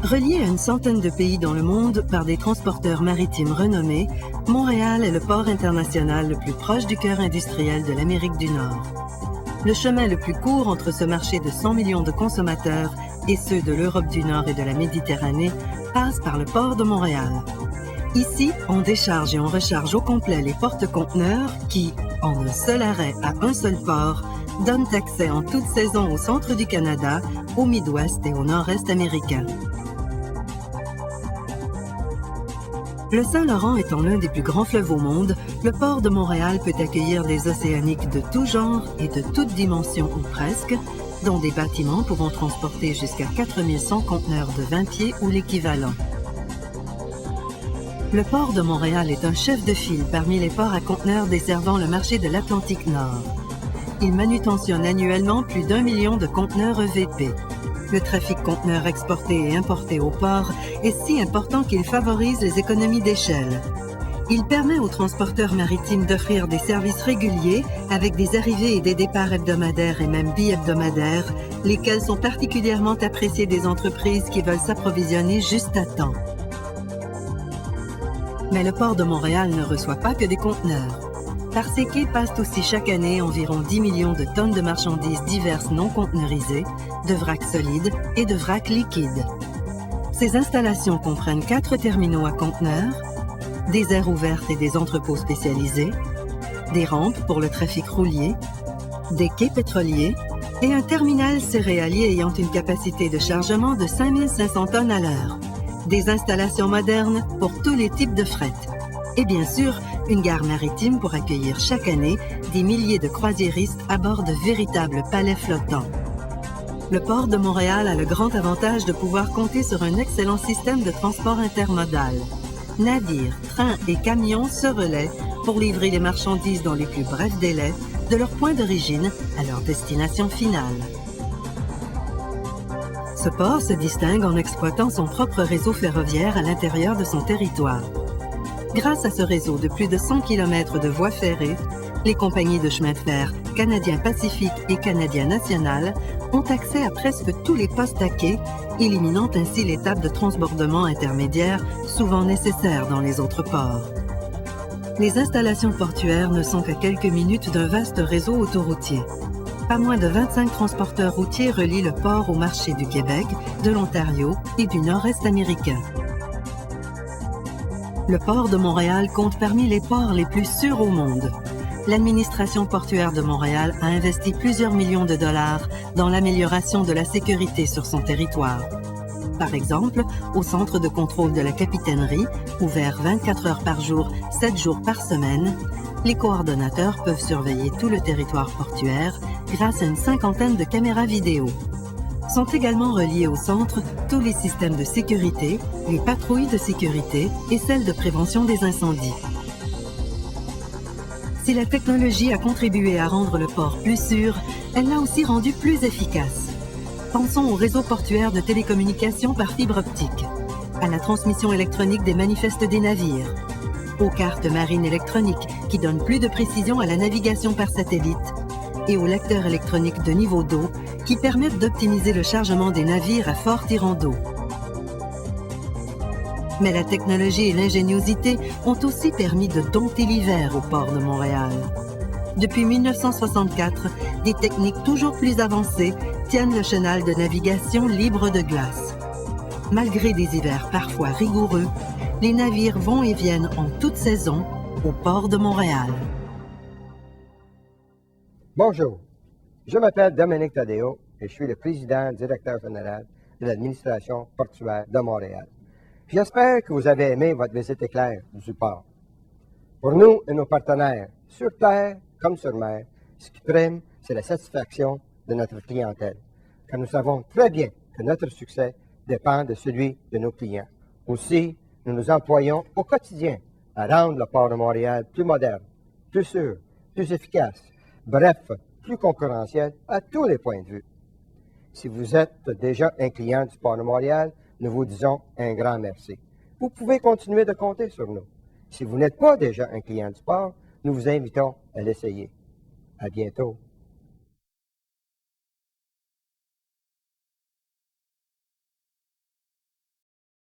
Relié à une centaine de pays dans le monde par des transporteurs maritimes renommés, Montréal est le port international le plus proche du cœur industriel de l'Amérique du Nord. Le chemin le plus court entre ce marché de 100 millions de consommateurs et ceux de l'Europe du Nord et de la Méditerranée passe par le port de Montréal. Ici, on décharge et on recharge au complet les porte-conteneurs qui, en un seul arrêt à un seul port, donnent accès en toute saison au centre du Canada, au Midwest et au Nord-Est américain. Le Saint-Laurent étant l'un des plus grands fleuves au monde, le port de Montréal peut accueillir des océaniques de tout genre et de toutes dimensions ou presque, dont des bâtiments pouvant transporter jusqu'à 4100 conteneurs de 20 pieds ou l'équivalent. Le port de Montréal est un chef de file parmi les ports à conteneurs desservant le marché de l'Atlantique Nord. Il manutentionne annuellement plus d'1 million de conteneurs EVP. Le trafic conteneurs exportés et importés au port est si important qu'il favorise les économies d'échelle. Il permet aux transporteurs maritimes d'offrir des services réguliers avec des arrivées et des départs hebdomadaires et même bi-hebdomadaires, lesquels sont particulièrement appréciés des entreprises qui veulent s'approvisionner juste à temps. Mais le port de Montréal ne reçoit pas que des conteneurs. Par ses quais passent aussi chaque année environ 10 millions de tonnes de marchandises diverses non conteneurisées, de vracs solides et de vracs liquides. Ces installations comprennent 4 terminaux à conteneurs, des aires ouvertes et des entrepôts spécialisés, des rampes pour le trafic roulier, des quais pétroliers et un terminal céréalier ayant une capacité de chargement de 5500 tonnes à l'heure. Des installations modernes pour tous les types de fret. Et bien sûr, une gare maritime pour accueillir chaque année des milliers de croisiéristes à bord de véritables palais flottants. Le port de Montréal a le grand avantage de pouvoir compter sur un excellent système de transport intermodal. Navires, trains et camions se relaient pour livrer les marchandises dans les plus brefs délais de leur point d'origine à leur destination finale. Ce port se distingue en exploitant son propre réseau ferroviaire à l'intérieur de son territoire. Grâce à ce réseau de plus de 100 km de voies ferrées, les compagnies de chemin de fer Canadien Pacifique et Canadien National ont accès à presque tous les postes à quai, éliminant ainsi l'étape de transbordement intermédiaire souvent nécessaire dans les autres ports. Les installations portuaires ne sont qu'à quelques minutes d'un vaste réseau autoroutier. Pas moins de 25 transporteurs routiers relient le port au marché du Québec, de l'Ontario et du Nord-Est américain. Le port de Montréal compte parmi les ports les plus sûrs au monde. L'administration portuaire de Montréal a investi plusieurs millions de dollars dans l'amélioration de la sécurité sur son territoire. Par exemple, au centre de contrôle de la capitainerie, ouvert 24 heures par jour, 7 jours par semaine, les coordonnateurs peuvent surveiller tout le territoire portuaire grâce à une cinquantaine de caméras vidéo. Sont également reliés au centre tous les systèmes de sécurité, les patrouilles de sécurité et celles de prévention des incendies. Si la technologie a contribué à rendre le port plus sûr, elle l'a aussi rendu plus efficace. Pensons au réseau portuaire de télécommunications par fibre optique, à la transmission électronique des manifestes des navires, aux cartes marines électroniques qui donnent plus de précision à la navigation par satellite, et aux lecteurs électroniques de niveau d'eau qui permettent d'optimiser le chargement des navires à fort tirant d'eau. Mais la technologie et l'ingéniosité ont aussi permis de dompter l'hiver au port de Montréal. Depuis 1964, des techniques toujours plus avancées tiennent le chenal de navigation libre de glace. Malgré des hivers parfois rigoureux, les navires vont et viennent en toute saison au port de Montréal. Bonjour, je m'appelle Dominique Taddeo et je suis le président directeur général de l'administration portuaire de Montréal. J'espère que vous avez aimé votre visite éclair du port. Pour nous et nos partenaires, sur terre comme sur mer, ce qui prime, c'est la satisfaction de notre clientèle, car nous savons très bien que notre succès dépend de celui de nos clients. Aussi, nous nous employons au quotidien à rendre le port de Montréal plus moderne, plus sûr, plus efficace, bref, plus concurrentiel à tous les points de vue. Si vous êtes déjà un client du port de Montréal, nous vous disons un grand merci. Vous pouvez continuer de compter sur nous. Si vous n'êtes pas déjà un client du port, nous vous invitons à l'essayer. À bientôt.